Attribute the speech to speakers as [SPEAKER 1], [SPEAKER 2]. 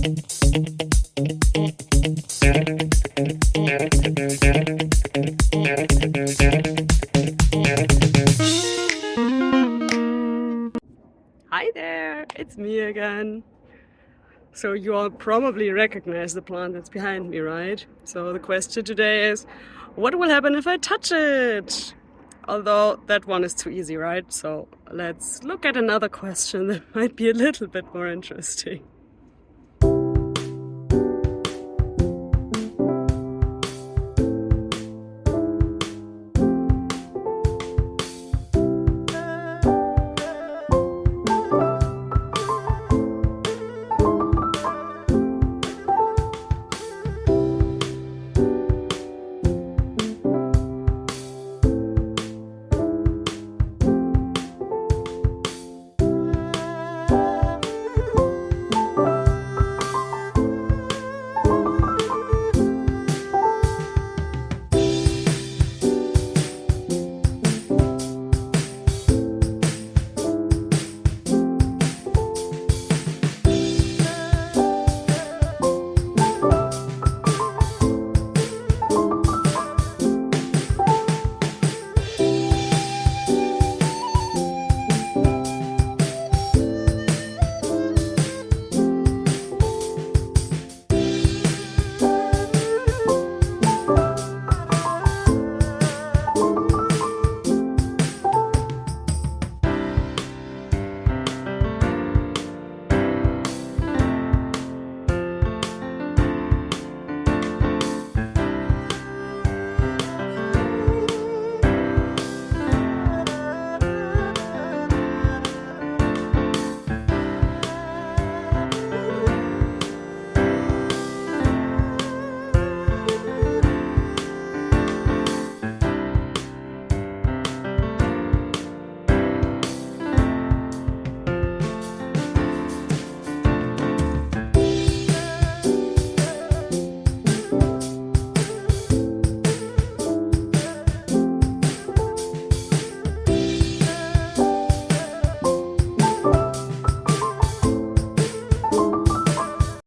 [SPEAKER 1] Hi there, it's me again. So you all probably recognize the plant that's behind me, right? So the question today is, what will happen if I touch it? Although that one is too easy, right? So let's look at another question that might be a little bit more interesting.